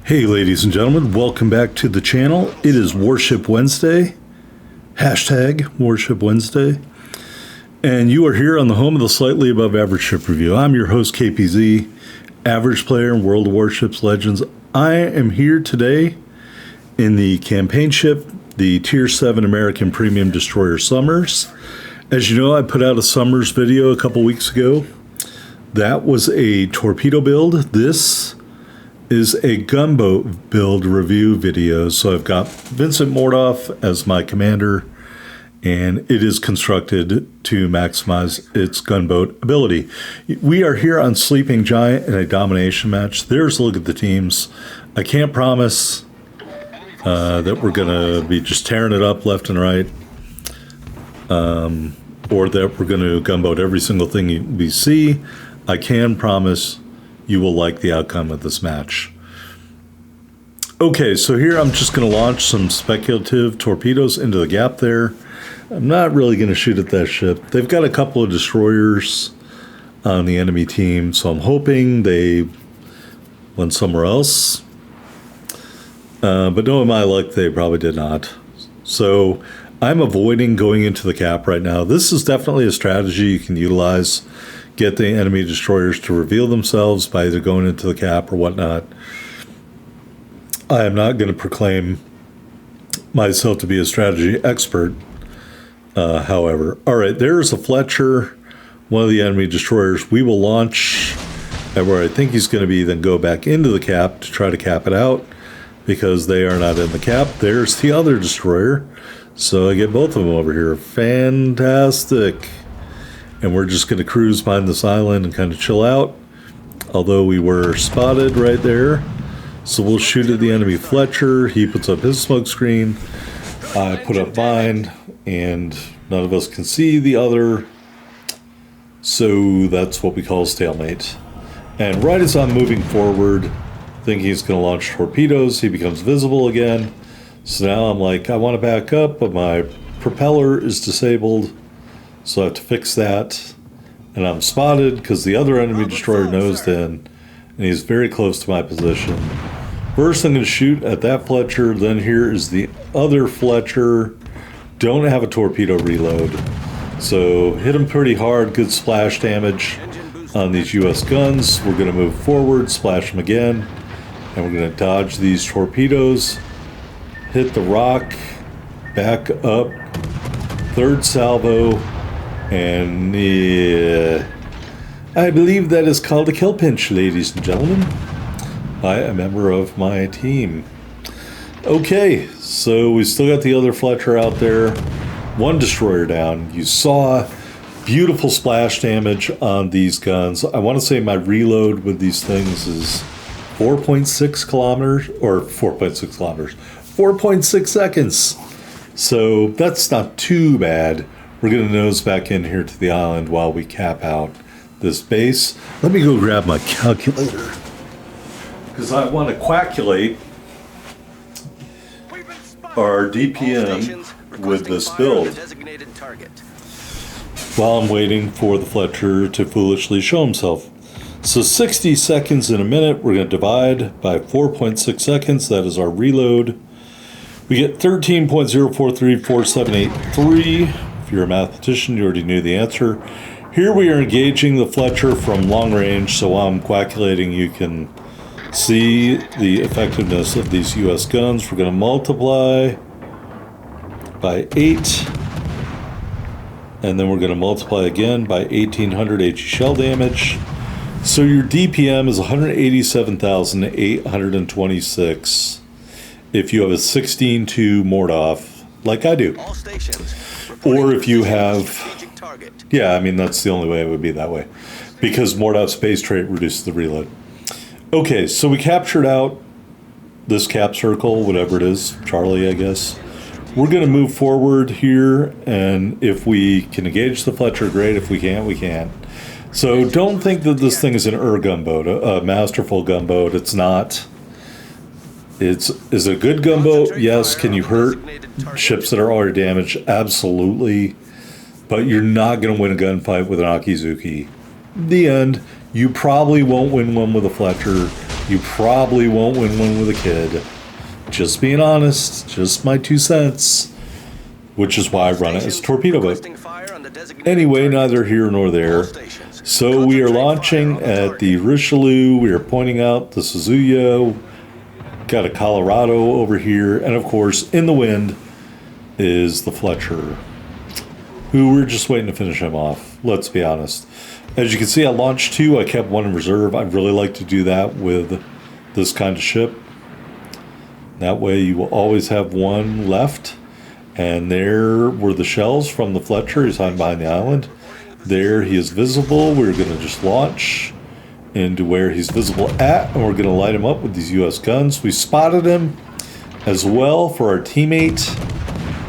Hey ladies and gentlemen, welcome back to the channel. It is Warship Wednesday, hashtag Warship Wednesday, and you are here on the home of the Slightly Above Average Ship Review. I'm your host KPZ, average player in World of Warships Legends. I am here today in the campaign ship, the Tier 7 American Premium Destroyer Summers. As you know, I put out a Summers video a couple weeks ago. That was a torpedo build. This is a gunboat build review video. So I've got Vincent Mordoff as my commander, and it is constructed to maximize its gunboat ability. We are here on Sleeping Giant in a domination match. There's a look at the teams. I can't promise that we're going to be just tearing it up left and right, or that we're going to gunboat every single thing we see. I can promise you will like the outcome of this match. Okay, so here I'm just going to launch some speculative torpedoes into the gap there. I'm not really going to shoot at that ship. They've got a couple of destroyers on the enemy team, so I'm hoping they went somewhere else. But knowing my luck, they probably did not. So I'm avoiding going into the cap right now. This is definitely a strategy you can utilize. Get the enemy destroyers to reveal themselves by either going into the cap or whatnot. I am not going to proclaim myself to be a strategy expert, however. All right, there's a Fletcher, one of the enemy destroyers. We will launch at where I think he's going to be, then go back into the cap to try to cap it out because they are not in the cap. There's the other destroyer. So I get both of them over here. Fantastic. And we're just going to cruise behind this island and kind of chill out, although we were spotted right there. So we'll shoot at the enemy Fletcher. He puts up his smoke screen. I put up mine, and none of us can see the other. So that's what we call stalemate. And right as I'm moving forward, thinking he's going to launch torpedoes, he becomes visible again. So now I'm like, I want to back up, but my propeller is disabled. So I have to fix that, and I'm spotted because the other enemy destroyer nosed in, and he's very close to my position. First, I'm going to shoot at that Fletcher. Then here is the other Fletcher. Don't have a torpedo reload, so hit him pretty hard. Good splash damage on these U.S. guns. We're going to move forward, splash them again, and we're going to dodge these torpedoes. Hit the rock, back up, third salvo. And I believe that is called a kill pinch, ladies and gentlemen, by a member of my team. Okay, so we still got the other Fletcher out there. One destroyer down. You saw beautiful splash damage on these guns. I want to say my reload with these things is 4.6 kilometers, or 4.6 kilometers, 4.6 seconds. So that's not too bad. We're going to nose back in here to the island while we cap out this base. Let me go grab my calculator, because I want to calculate our DPM with this build while I'm waiting for the Fletcher to foolishly show himself. So 60 seconds in a minute, we're going to divide by 4.6 seconds. That is our reload. We get 13.043478.3. If you're a mathematician, you already knew the answer. Here we are engaging the Fletcher from long range, so while I'm calculating, you can see the effectiveness of these U.S. guns. We're going to multiply by 8, and then we're going to multiply again by 1,800 HE shell damage. So your DPM is 187,826 if you have a 16-2 Mordoff, like I do. Or if you have, yeah, I mean, that's the only way it would be that way, because Mordoff's base trait reduces the reload. Okay, so we captured out this cap circle, whatever it is, Charlie, I guess. We're going to move forward here, and if we can engage the Fletcher, great. If we can't, we can't. So don't think that this thing is an gunboat, a masterful gunboat. It's not. Is it a good gunboat? Yes. Can you hurt ships that are already damaged? Absolutely. But you're not going to win a gunfight with an Akizuki. The end. You probably won't win one with a Fletcher. You probably won't win one with a kid. Just being honest, just my 2 cents. Which is why I run it as a torpedo boat. Anyway, neither here nor there. So we are launching at the Richelieu. We are pointing out the Suzuya. Got a Colorado over here. And of course, in the wind is the Fletcher, who we're just waiting to finish him off. Let's be honest. As you can see, I launched 2. I kept 1 in reserve. I'd really like to do that with this kind of ship. That way you will always have 1 left. And there were the shells from the Fletcher. He's hiding behind the island. There he is visible. We're going to just launch into where he's visible at. And we're going to light him up with these U.S. guns. We spotted him as well for our teammate.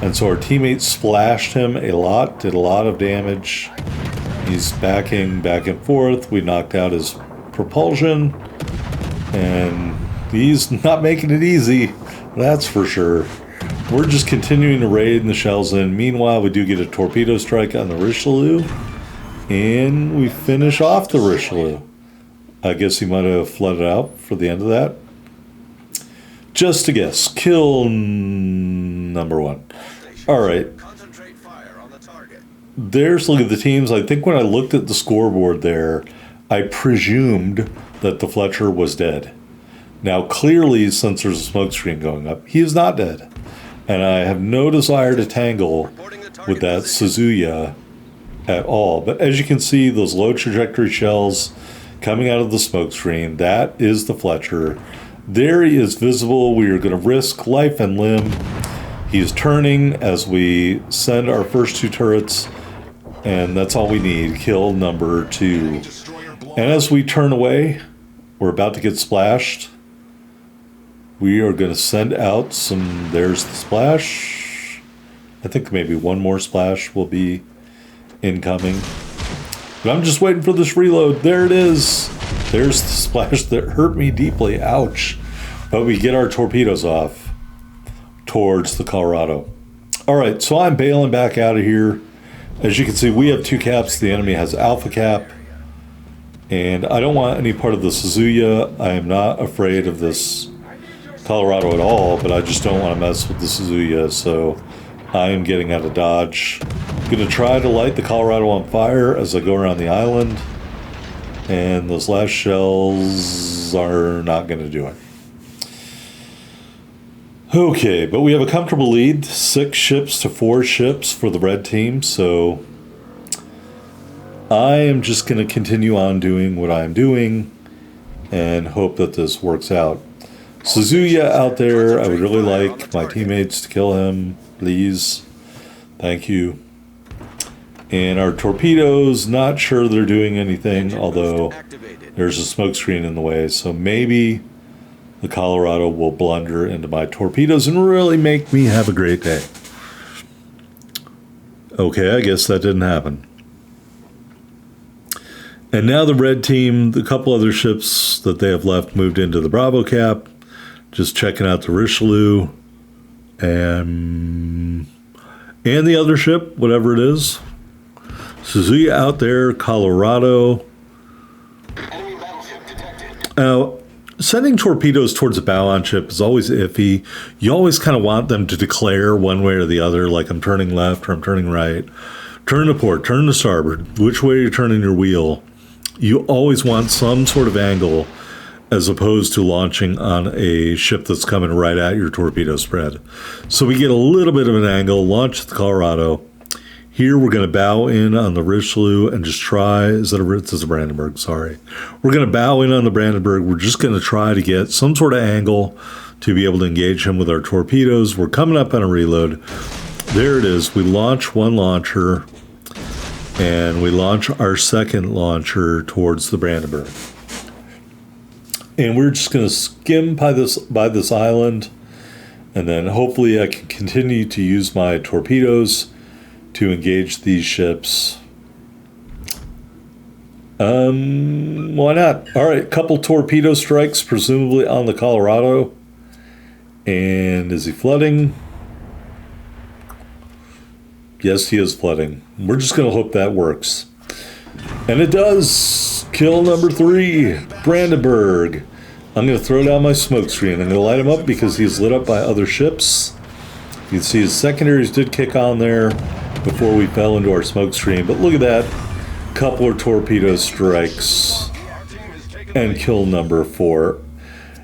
And so our teammate splashed him a lot. Did a lot of damage. He's backing back and forth. We knocked out his propulsion. And he's not making it easy. That's for sure. We're just continuing to raid and the shells in. Meanwhile, we do get a torpedo strike on the Richelieu. And we finish off the Richelieu. I guess he might have flooded out for the end of that. Just a guess. Kill number 1. All right. There's look at the teams. I think when I looked at the scoreboard there, I presumed that the Fletcher was dead. Now, clearly, since there's a smoke screen going up, he is not dead. And I have no desire to tangle with that Suzuya at all. But as you can see, those low trajectory shells coming out of the smoke screen, that is the Fletcher. There he is visible. We are going to risk life and limb. He's turning as we send our first 2 turrets. And that's all we need. Kill number 2. And as we turn away, we're about to get splashed. We are going to send out some... There's the splash. I think maybe 1 more splash will be incoming. But I'm just waiting for this reload. There it is. There's the splash that hurt me deeply. Ouch. But we get our torpedoes off towards the Colorado. All right, so I'm bailing back out of here. As you can see, we have 2 caps. The enemy has alpha cap. And I don't want any part of the Suzuya. I am not afraid of this Colorado at all, but I just don't want to mess with the Suzuya, so I am getting out of dodge. Going to try to light the Colorado on fire as I go around the island, and those last shells are not going to do it. Okay, but we have a comfortable lead, 6 ships to 4 ships for the red team, so I am just going to continue on doing what I'm doing and hope that this works out. Suzuya out there, I would really like my teammates to kill him, please. Thank you. And our torpedoes, not sure they're doing anything, although there's a smoke screen in the way, so maybe the Colorado will blunder into my torpedoes and really make me have a great day. Okay, I guess that didn't happen. And now the red team, the couple other ships that they have left moved into the Bravo cap. Just checking out the Richelieu and the other ship, whatever it is. Suzuya out there, Colorado. Enemy battleship detected. Now, sending torpedoes towards a bow-on ship is always iffy. You always kind of want them to declare one way or the other, like I'm turning left or I'm turning right. Turn to port, turn to starboard. Which way are you turning your wheel? You always want some sort of angle as opposed to launching on a ship that's coming right at your torpedo spread. So we get a little bit of an angle, launch the Colorado. Here we're going to bow in on the Richelieu and just try, it's a Brandenburg, sorry. We're going to bow in on the Brandenburg. We're just going to try to get some sort of angle to be able to engage him with our torpedoes. We're coming up on a reload. There it is. We launch 1 launcher and we launch our 2nd launcher towards the Brandenburg. And we're just going to skim by this island, and then hopefully I can continue to use my torpedoes to engage these ships. Why not? All right, couple torpedo strikes, presumably on the Colorado. And is he flooding? Yes, he is flooding. We're just going to hope that works. And it does. Kill number 3, Brandenburg. I'm going to throw down my smoke screen. I'm going to light him up because he's lit up by other ships. You can see his secondaries did kick on there before we fell into our smoke screen. But look at that. Couple of torpedo strikes. And kill number 4.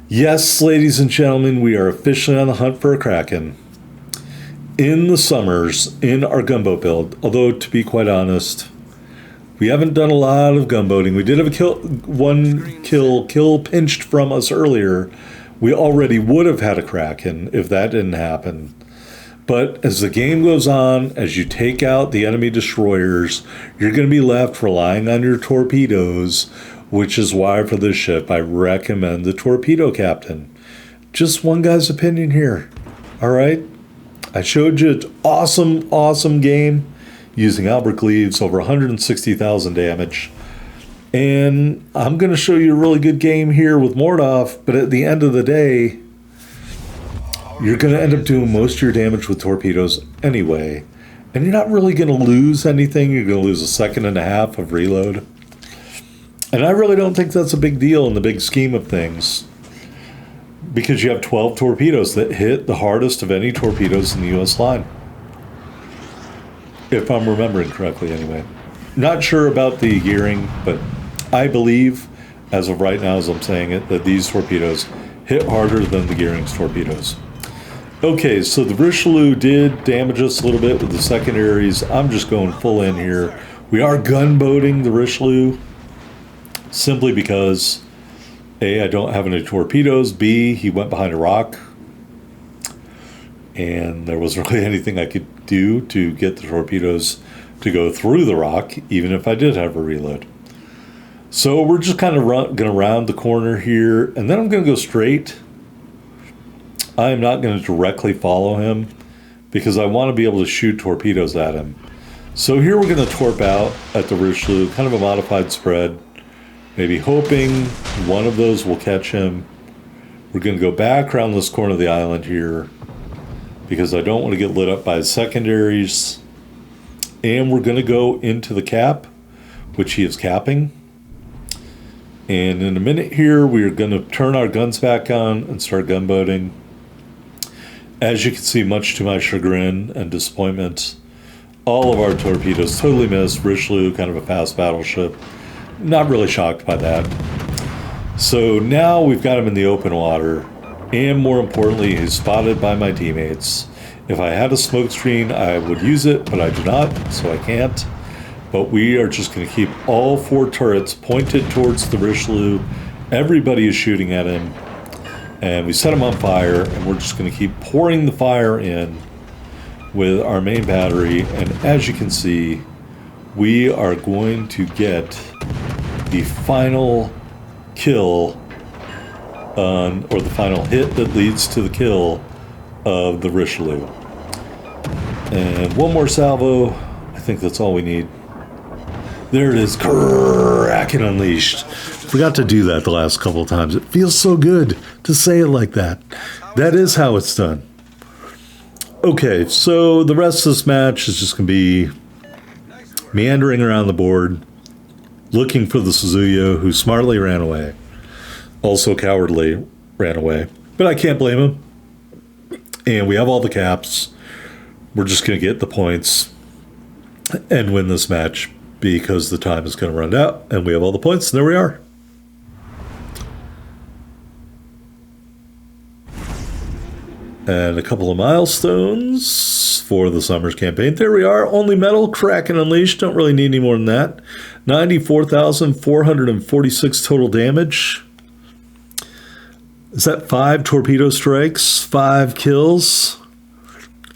Yes, ladies and gentlemen, we are officially on the hunt for a Kraken. In the summers, in our gunboat build. Although, to be quite honest, we haven't done a lot of gunboating. We did have a one kill pinched from us earlier. We already would have had a Kraken if that didn't happen. But as the game goes on, as you take out the enemy destroyers, you're going to be left relying on your torpedoes, which is why for this ship I recommend the torpedo captain. Just one guy's opinion here. All right? I showed you an awesome game using Albert Gleaves, over 160,000 damage. And I'm going to show you a really good game here with Mordov, but at the end of the day, you're going to end up doing most of your damage with torpedoes anyway. And you're not really going to lose anything. You're going to lose a second and a half of reload. And I really don't think that's a big deal in the big scheme of things, because you have 12 torpedoes that hit the hardest of any torpedoes in the U.S. line. If I'm remembering correctly, anyway. Not sure about the gearing, but I believe, as of right now, as I'm saying it, that these torpedoes hit harder than the Gearing's torpedoes. Okay, so the Richelieu did damage us a little bit with the secondaries. I'm just going full in here. We are gunboating the Richelieu simply because A, I don't have any torpedoes. B, he went behind a rock. And there wasn't really anything I could do to get the torpedoes to go through the rock, even if I did have a reload. So we're just kind of going to round the corner here, and then I'm going to go straight. I am not going to directly follow him because I want to be able to shoot torpedoes at him. So here we're going to torp out at the Richelieu, kind of a modified spread. Maybe hoping one of those will catch him. We're going to go back around this corner of the island here because I don't want to get lit up by his secondaries. And we're going to go into the cap, which he is capping. And in a minute here, we are going to turn our guns back on and start gunboating. As you can see, much to my chagrin and disappointment, all of our torpedoes totally missed. Richelieu, kind of a fast battleship. Not really shocked by that. So now we've got him in the open water, and more importantly, he's spotted by my teammates. If I had a smoke screen, I would use it, but I do not, so I can't. But we are just going to keep all 4 turrets pointed towards the Richelieu. Everybody is shooting at him, and we set him on fire, and we're just going to keep pouring the fire in with our main battery. And as you can see, we are going to get the final kill on, or the final hit that leads to the kill of the Richelieu. And one more salvo. I think that's all we need. There it is. Kraken Unleashed. Forgot to do that the last couple of times. It feels so good to say it like that. That is how it's done. Okay, so the rest of this match is just going to be meandering around the board, looking for the Suzuya, who smartly ran away. Also cowardly ran away. But I can't blame him. And we have all the caps. We're just going to get the points and win this match because the time is going to run out. And we have all the points. And there we are. And a couple of milestones for the Summers campaign. There we are. Only metal, Kraken Unleashed. Don't really need any more than that. 94,446 total damage. Is that 5 torpedo strikes, 5 kills,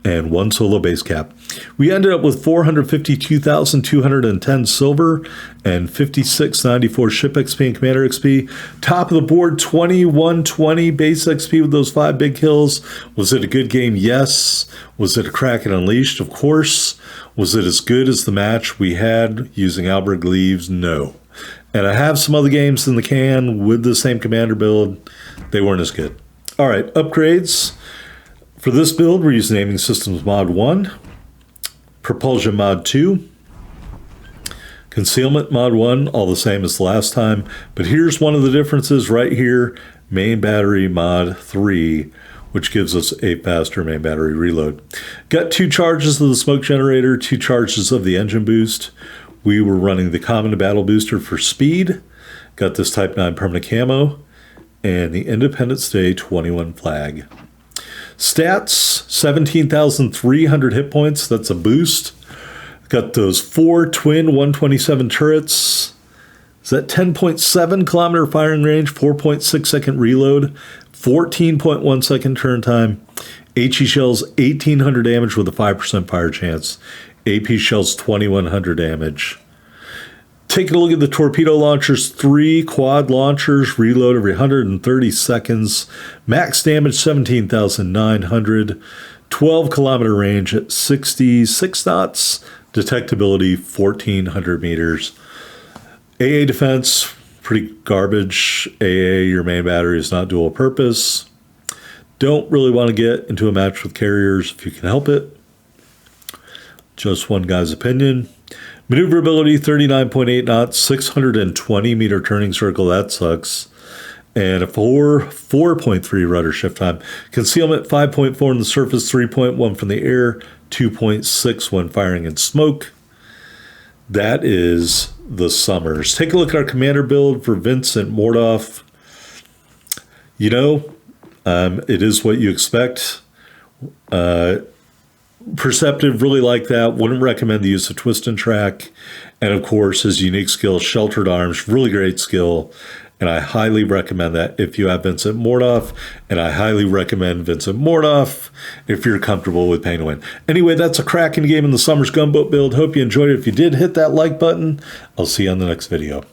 and 1 solo base cap? We ended up with 452,210 silver and 5694 ship XP and commander XP. Top of the board, 2120 base XP with those 5 big kills. Was it a good game? Yes. Was it a Kraken Unleashed? Of course. Was it as good as the match we had using Albert Gleaves? No. And I have some other games in the can with the same commander build. They weren't as good. All right, upgrades. For this build, we're using Naming Systems Mod 1, Propulsion Mod 2, Concealment Mod 1, all the same as the last time. But here's one of the differences right here. main battery mod 3, which gives us a faster main battery reload. Got 2 charges of the smoke generator, 2 charges of the engine boost. We were running the common battle booster for speed. Got this Type 9 permanent camo and the Independence Day 21 flag. Stats, 17,300 hit points. That's a boost. Got those 4 twin 127 turrets. Is that 10.7 kilometer firing range, 4.6 second reload, 14.1 second turn time. HE shells 1,800 damage with a 5% fire chance. AP shells 2,100 damage. Taking a look at the torpedo launchers, 3 quad launchers, reload every 130 seconds. Max damage 17,900. 12 kilometer range at 66 knots. Detectability 1,400 meters. AA defense, pretty garbage. AA, your main battery is not dual purpose. Don't really want to get into a match with carriers if you can help it. Just one guy's opinion. Maneuverability 39.8 knots, 620 meter turning circle. That sucks. And a 4.3 rudder shift time. Concealment 5.4 on the surface, 3.1 from the air, 2.6 when firing in smoke. That is the Summers. Take a look at our commander build for Vincent Mordoff. You know, it is what you expect. Perceptive, really like that. Wouldn't recommend the use of twist and track. And of course, his unique skill, Sheltered Arms, really great skill. And I highly recommend that if you have Vincent Mordoff. And I highly recommend Vincent Mordoff if you're comfortable with paying to win. Anyway, that's a Kraken game in the Summers Gunboat build. Hope you enjoyed it. If you did, hit that like button. I'll see you on the next video.